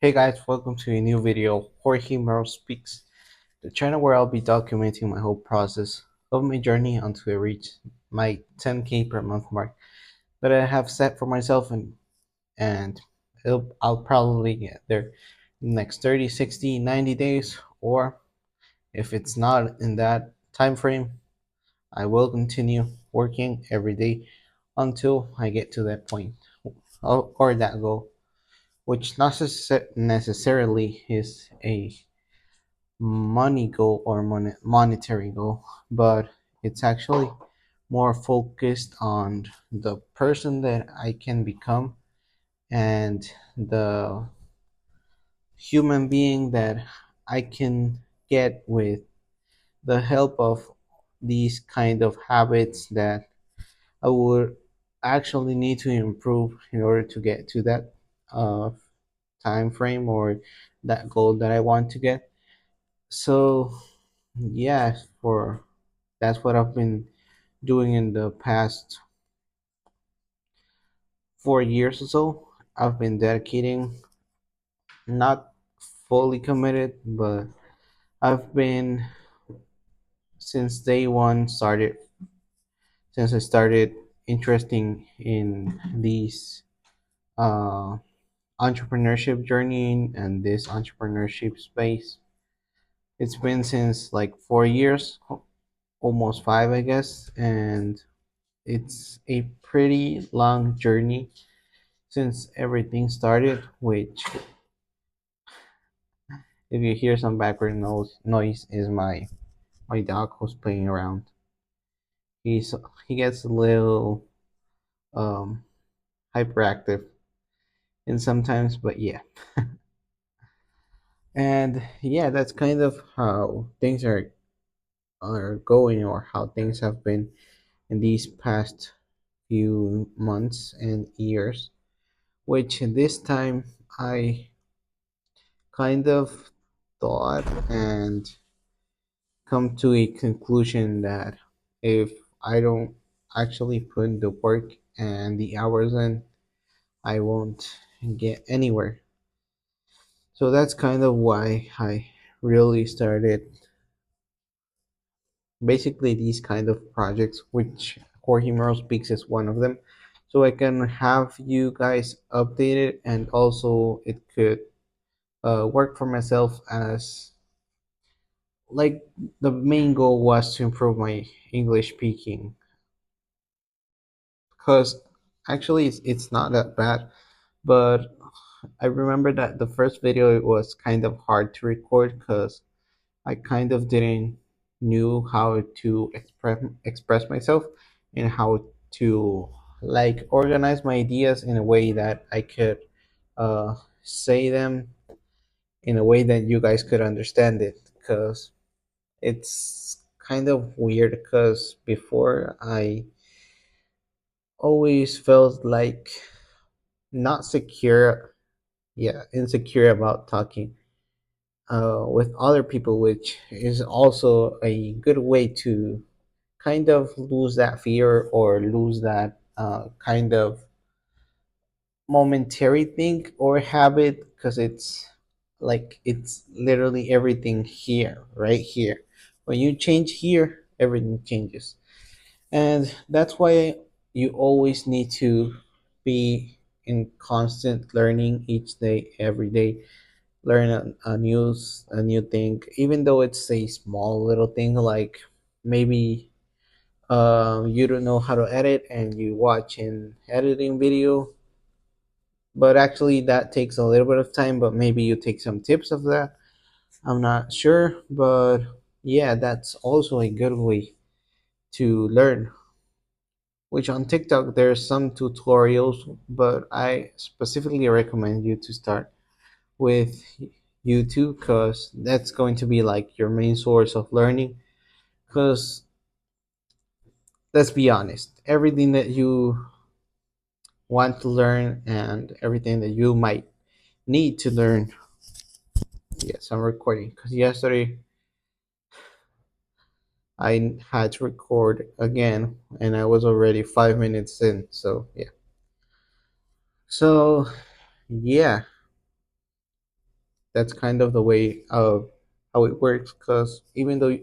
Hey guys, welcome to a new video, Jorge Merrill Speaks, the channel where I'll be documenting my whole process of my journey until I reach my 10K per month mark that I have set for myself, and I'll probably get there in the next 30, 60, 90 days, or if it's not in that time frame, I will continue working every day until I get to that point or that goal, which not necessarily is a money goal or monetary goal, but it's actually more focused on the person that I can become and the human being that I can get with the help of these kind of habits that I would actually need to improve in order to get to that uh, time frame or that goal that I want to get. So yeah, for that's what I've been doing in the past 4 years or so. I've been dedicating, not fully committed, but I've been since day one started since I started interesting in these uh, entrepreneurship journey and this entrepreneurship space. It's been since like 4 years, almost five, I guess, and it's a pretty long journey since everything started, which if you hear some background noise is my dog who's playing around. He's he gets a little um hyperactive and sometimes, but yeah. And yeah, that's kind of how things are going, or how things have been in these past few months and years, which this time I kind of thought and come to a conclusion that if I don't actually put the work and the hours in, I won't get anywhere. So that's kind of why I really started basically these kind of projects, which Jorge Moro Speaks is one of them. So I can have you guys updated, and also it could work for myself as like the main goal was to improve my English speaking, because actually it's not that bad, but I remember that the first video it was kind of hard to record because I kind of didn't knew how to express myself and how to like organize my ideas in a way that I could say them in a way that you guys could understand it, because it's kind of weird because before I always felt like not secure, yeah, insecure about talking with other people, which is also a good way to kind of lose that fear or lose that kind of momentary thing or habit, because it's literally everything here, right here. When you change here, everything changes. And that's why you always need to be in constant learning each day, every day. Learn a new thing, even though it's a small little thing, like maybe you don't know how to edit and you watch an editing video, but actually that takes a little bit of time, but maybe you take some tips of that. I'm not sure, but yeah, that's also a good way to learn, which on TikTok there's some tutorials, but I specifically recommend you to start with YouTube, because that's going to be like your main source of learning. Because let's be honest, everything that you want to learn and everything that you might need to learn. Yes, I'm recording because yesterday I had to record again and I was already 5 minutes in. So, yeah. So, yeah. That's kind of the way of how it works. Because even though,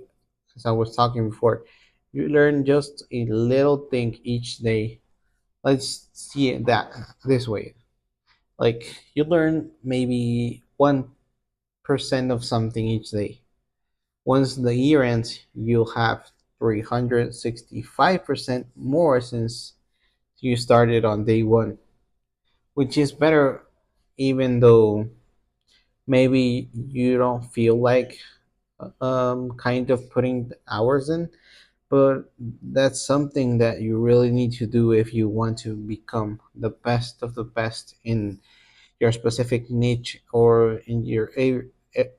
as I was talking before, you learn just a little thing each day. Let's see it that this way. Like you learn maybe 1% of something each day. Once the year ends, you'll have 365% more since you started on day one, which is better, even though maybe you don't feel like kind of putting the hours in, but that's something that you really need to do if you want to become the best of the best in your specific niche or in your a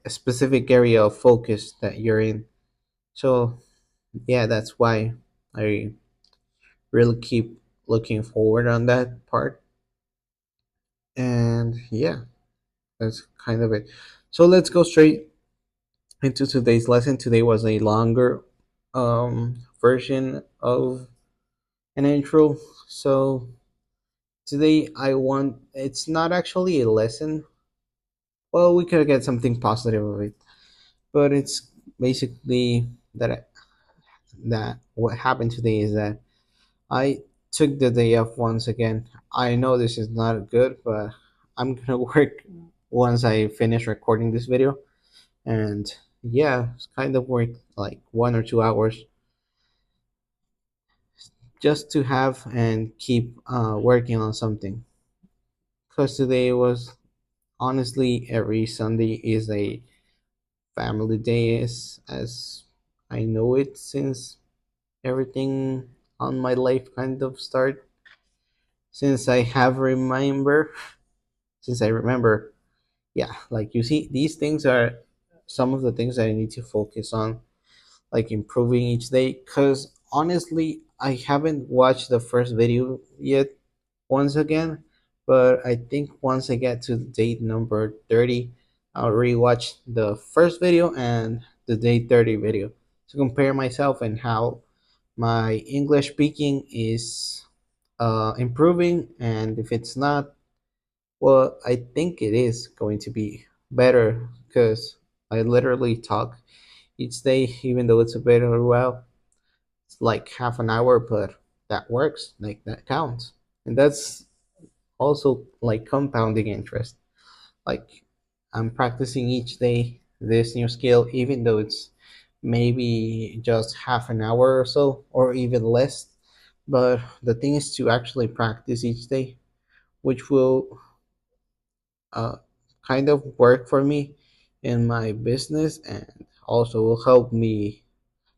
specific area of focus that you're in. So yeah, that's why I really keep looking forward on that part. And yeah, that's kind of it. So let's go straight into today's lesson. Today was a longer version of an intro. So today I want, it's not actually a lesson. Well, we could get something positive of it, but it's basically that what happened today is that I took the day off once again. I know this is not good, but I'm gonna work once I finish recording this video. And yeah, it's kind of work like 1 or 2 hours just to have and keep working on something. Because today was honestly every Sunday is a family day, as I know it since everything on my life kind of start since I have remember since I remember. Yeah, like you see, these things are some of the things that I need to focus on, like improving each day. Because honestly, I haven't watched the first video yet once again, but I think once I get to date number 30, I'll rewatch the first video and the day 30 video to compare myself and how my English speaking is improving. And if it's not, well, I think it is going to be better because I literally talk each day, even though it's a bit of a while. It's like half an hour, but that works. Like that counts, and that's also like compounding interest. Like I'm practicing each day this new skill, even though it's maybe just half an hour or so, or even less. But the thing is to actually practice each day, which will uh, kind of work for me in my business and also will help me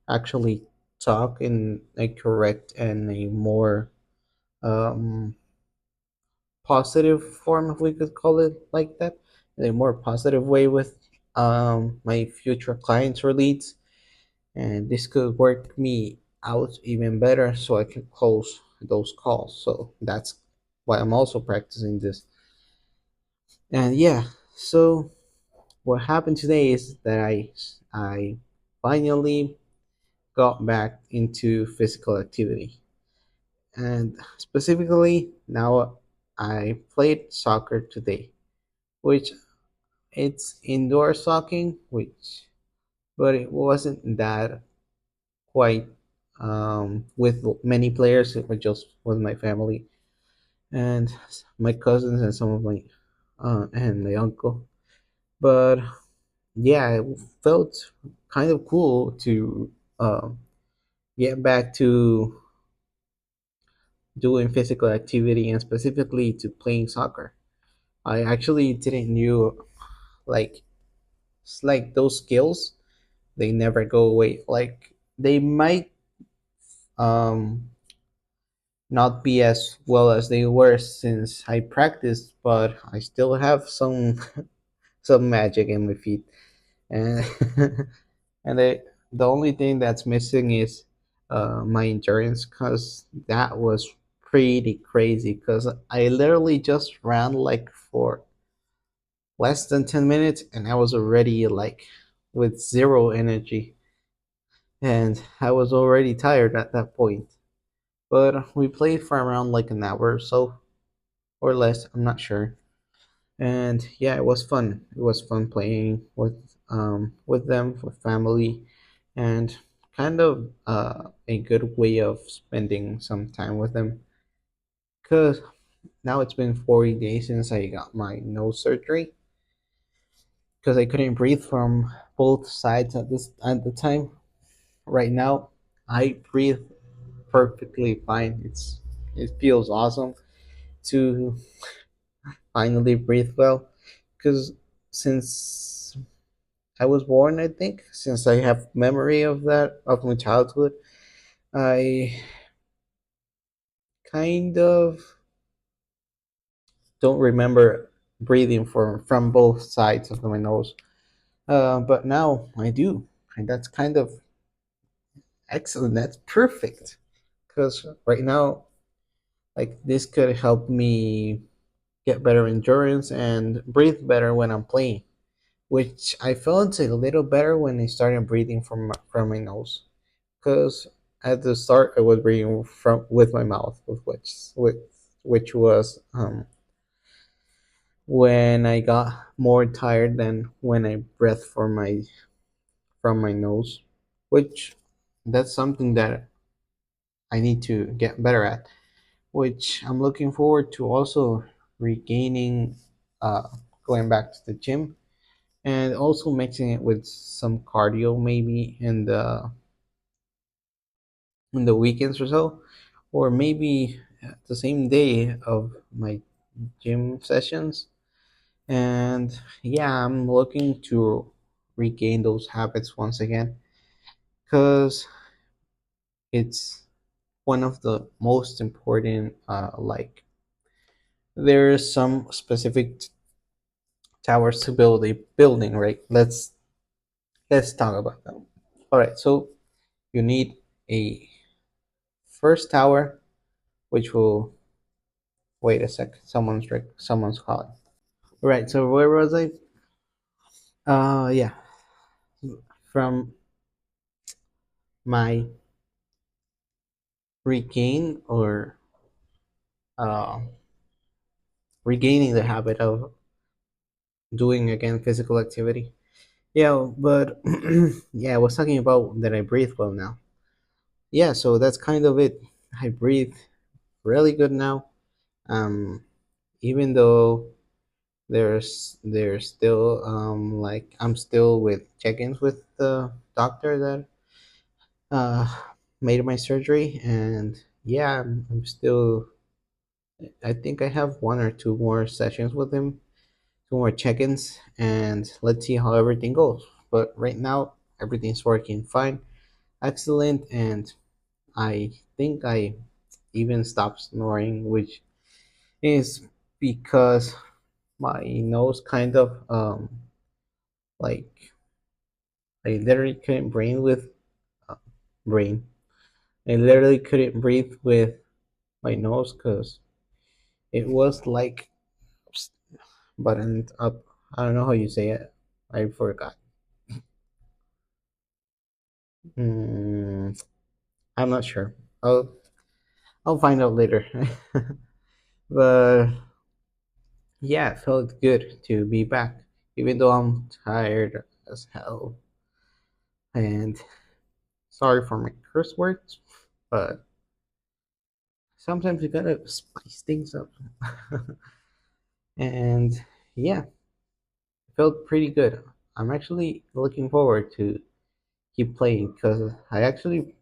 actually talk in a correct and a more um, positive form, if we could call it like that, in a more positive way with my future clients or leads. And this could work me out even better so I can close those calls. So that's why I'm also practicing this. And yeah, so what happened today is that I finally got back into physical activity, and specifically now I played soccer today, which it's indoor soccer, which but it wasn't that quite with many players. It was just with my family and my cousins and some of my and my uncle. But yeah, it felt kind of cool to get back to doing physical activity and specifically to playing soccer. I actually didn't knew like it's like those skills, they never go away. Like they might um not be as well as they were since I practiced, but I still have some some magic in my feet. And and the only thing that's missing is my endurance, because that was pretty crazy. Because I literally just ran like for less than 10 minutes and I was already like with zero energy, and I was already tired at that point. But we played for around like an hour or so, or less, I'm not sure. And yeah, it was fun. It was fun playing with them, with family, and kind of a good way of spending some time with them. Cause now it's been 40 days since I got my nose surgery. Cause I couldn't breathe from both sides at the time. Right now, I breathe perfectly fine. It feels awesome to finally breathe well. Cause since I was born, I think, since I have memory of that of my childhood, I kind of don't remember breathing from both sides of my nose. But now I do, and that's kind of excellent. That's perfect because right now, like this could help me get better endurance and breathe better when I'm playing. Which I felt a little better when I started breathing from my nose. Because at the start I was breathing from with my mouth, which was when I got more tired than when I breathed from my nose, which that's something that I need to get better at. Which I'm looking forward to also regaining, uh, going back to the gym and also mixing it with some cardio maybe in the weekends or so, or maybe the same day of my gym sessions. And yeah, I'm looking to regain those habits once again because it's one of the most important. Like there's some specific towers to build a building, right? Let's talk about them. All right, so you need a first tower, which will wait a sec. Someone's calling. Right. So where was I? Yeah. From my regain or uh regaining the habit of doing again physical activity. Yeah, but yeah, I was talking about that I breathe well now. Yeah, so that's kind of it. I breathe really good now. Um, even though there's still like I'm still with check-ins with the doctor that uh made my surgery, and yeah, I'm still. I think I have one or two more sessions with him, two more check-ins, and let's see how everything goes. But right now, everything's working fine, excellent, and I think I even stopped snoring, which is because my nose kind of like I literally couldn't breathe with uh, brain. I literally couldn't breathe with my nose because it was like buttoned up. I don't know how you say it. I forgot. Mm, I'm not sure. I'll find out later. But yeah, it felt good to be back, even though I'm tired as hell. And sorry for my curse words, but sometimes you gotta spice things up. And yeah, it felt pretty good. I'm actually looking forward to keep playing because I actually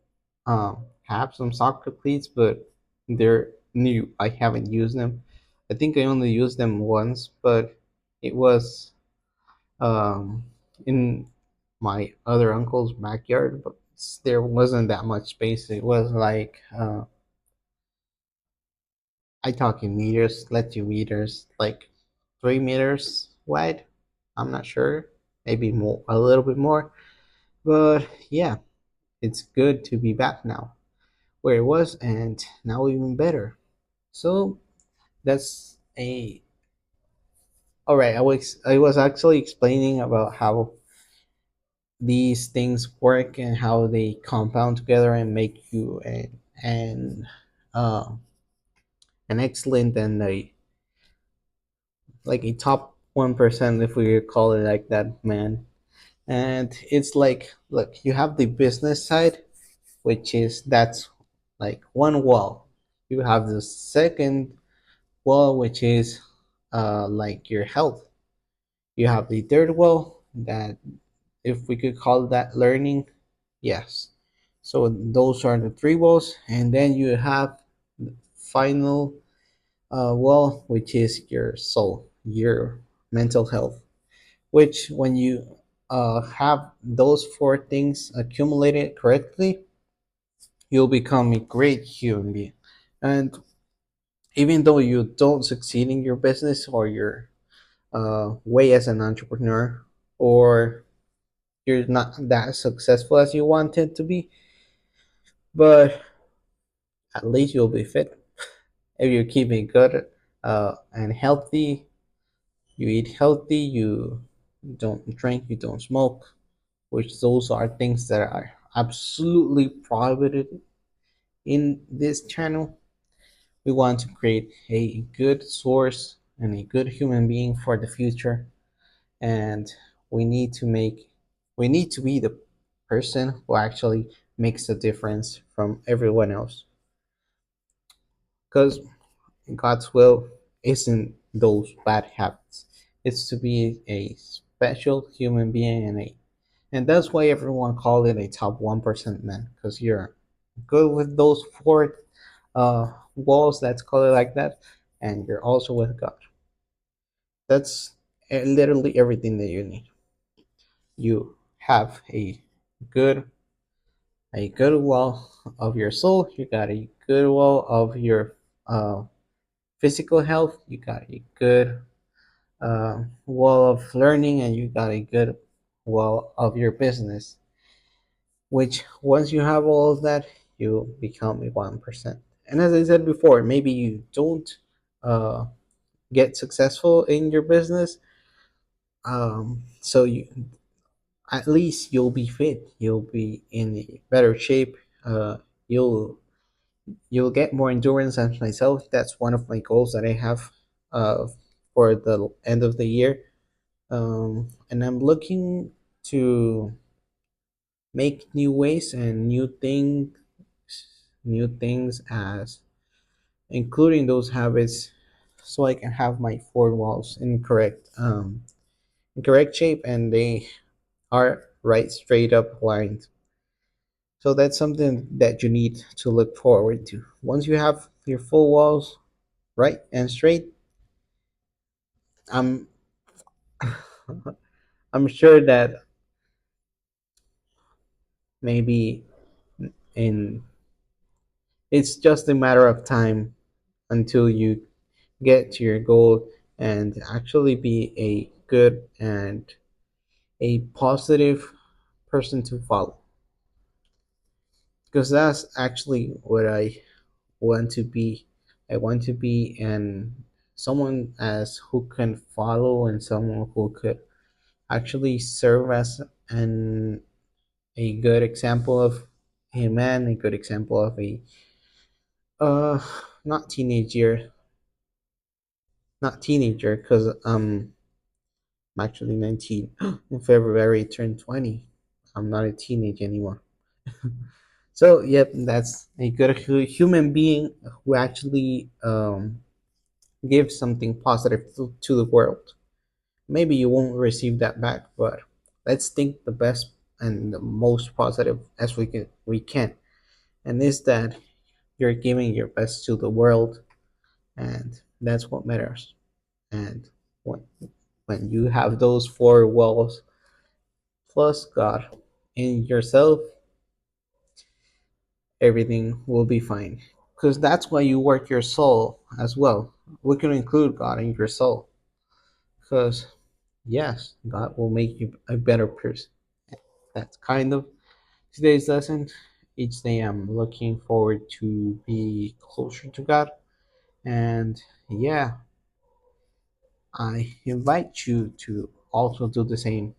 have some soccer cleats, but they're new. I haven't used them. I think I only used them once, but it was um, in my other uncle's backyard, but there wasn't that much space. It was like I talk in meters, let you meters, like 3 meters wide. I'm not sure, maybe more, a little bit more, but yeah, it's good to be back now where it was, and now even better. So that's a all right. I was actually explaining about how these things work and how they compound together and make you uh, an excellent and a like a top 1%, if we call it like that, man. And it's like, look, you have the business side, which is that's like one wall. You have the second wall, which is like your health. You have the third wall that, if we could call that learning, yes. So those are the three walls, and then you have the final wall, which is your soul, your mental health. Which, when you have those four things accumulated correctly, you'll become a great human being. And even though you don't succeed in your business or your way as an entrepreneur, or you're not that successful as you wanted to be, but at least you'll be fit. If you're keeping good and healthy, you eat healthy, you don't drink, you don't smoke, which those are things that are absolutely prohibited in this channel. We want to create a good source and a good human being for the future, and we need to make we need to be the person who actually makes a difference from everyone else, because God's will isn't those bad habits. It's to be a special human being, and that's why everyone call it a top 1% man, because you're good with those four walls, let's call it like that, and you're also with God. That's literally everything that you need. You have good a good wall of your soul, you got a good wall of your uh, physical health, you got a good wall of learning, and you got a good wall of your business. Which, once you have all of that, you become a 1%. And as I said before, maybe you don't uh, get successful in your business, so you, at least you'll be fit, you'll be in a better shape, you'll you'll get more endurance as myself. That's one of my goals that I have for the end of the year. And I'm looking to make new ways and new things, as including those habits, so I can have my four walls in correct shape, and they are right straight up lined. So that's something that you need to look forward to. Once you have your full walls right and straight, I'm I'm sure that maybe in it's just a matter of time until you get to your goal and actually be a good and a positive person to follow, because that's actually what I want to be. I want to be an someone as who can follow, and someone who could actually serve as an a good example of a man, a good example of a uh not teenager, not teenager, because I'm actually 19. In February I turned 20. I'm not a teenage anymore. So yep, that's a good human being who actually gives something positive to the world. Maybe you won't receive that back, but let's think the best and the most positive as we can, and is that you're giving your best to the world, and that's what matters. And when when you have those four walls plus God in yourself, everything will be fine. Because that's why you work your soul as well. We can include God in your soul. Because, yes, God will make you a better person. That's kind of today's lesson. Each day I'm looking forward to be closer to God. And yeah, I invite you to also do the same.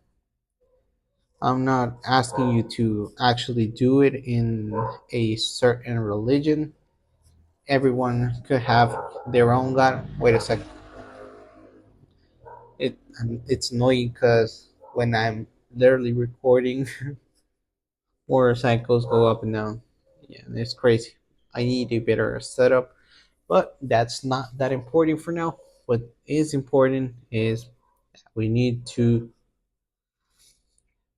I'm not asking you to actually do it in a certain religion. Everyone could have their own God. Wait a second. It's annoying because when I'm literally recording, motorcycles go up and down. Yeah, it's crazy. I need a better setup, but that's not that important for now. What is important is we need to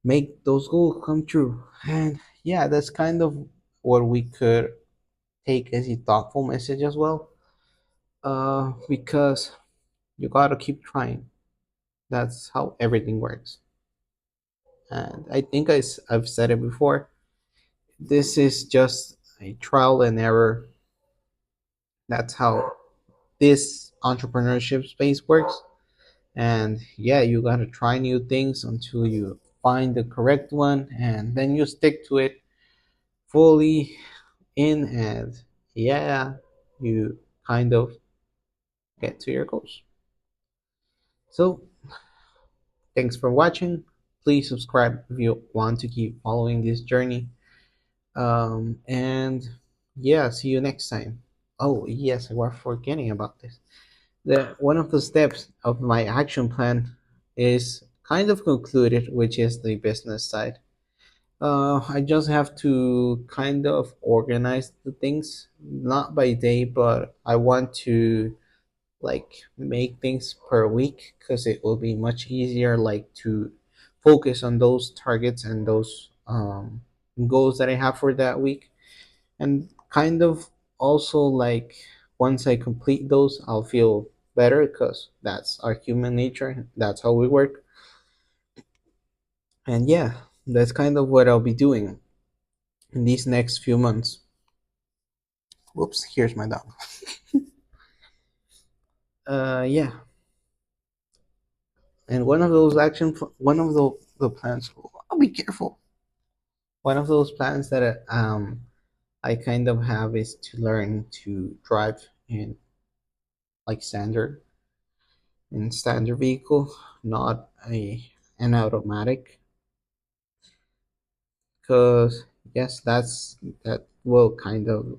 make those goals come true. And yeah, that's kind of what we could take as a thoughtful message as well. Because you gotta keep trying. That's how everything works. And I think I've said it before. This is just a trial and error. That's how this entrepreneurship space works. And yeah, you gotta try new things until you find the correct one, and then you stick to it fully in, and yeah, you kind of get to your goals. So thanks for watching. Please subscribe if you want to keep following this journey. And yeah, see you next time. Oh yes, I was forgetting about this. The one of the steps of my action plan is kind of concluded, which is the business side. I just have to kind of organize the things, not by day, but I want to like make things per week because it will be much easier like to focus on those targets and those goals that I have for that week, and kind of also like once I complete those I'll feel better because that's our human nature, that's how we work. And yeah, that's kind of what I'll be doing in these next few months. Whoops, here's my dog. Yeah, and one of those one of the plans, I'll be careful. One of those plans that I kind of have is to learn to drive in like standard vehicle, not a an automatic. Because yes, that will kind of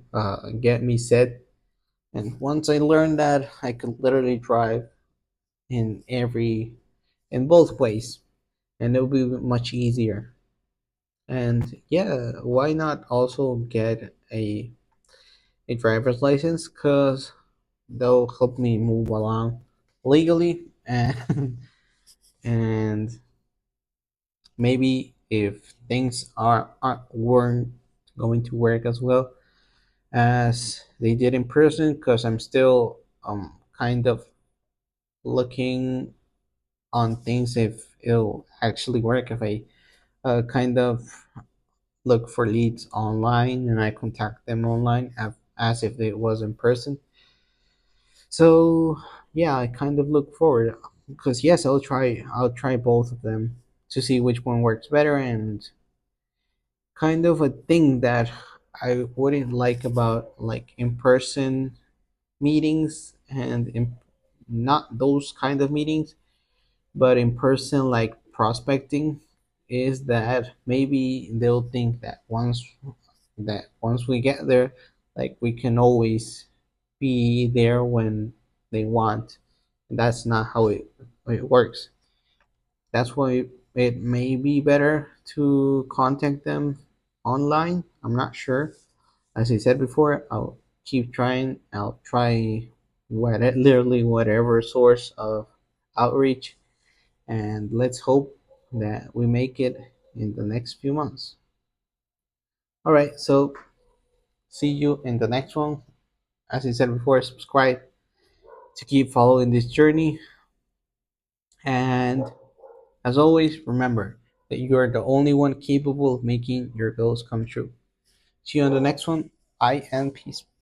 get me set. And once I learn that, I could literally drive in in both ways, and it'll be much easier. And yeah, why not also get a driver's license? Because they'll help me move along legally, and and maybe if things aren't weren't going to work as well as they did in person, because I'm still kind of looking on things if it'll actually work if I kind of look for leads online and I contact them online as if it was in person. So yeah, I kind of look forward because yes, I'll try both of them to see which one works better. And kind of a thing that I wouldn't like about like in person meetings and not those kind of meetings, but in person like prospecting, is that maybe they'll think that once we get there, like we can always be there when they want. That's not how it works. That's why it may be better to contact them online. I'm not sure. As I said before, I'll keep trying. I'll try literally whatever source of outreach, and let's hope that we make it in the next few months. All right, so see you in the next one. As I said before, subscribe to keep following this journey. And as always, remember that you are the only one capable of making your goals come true. See you on the next one. I am peace.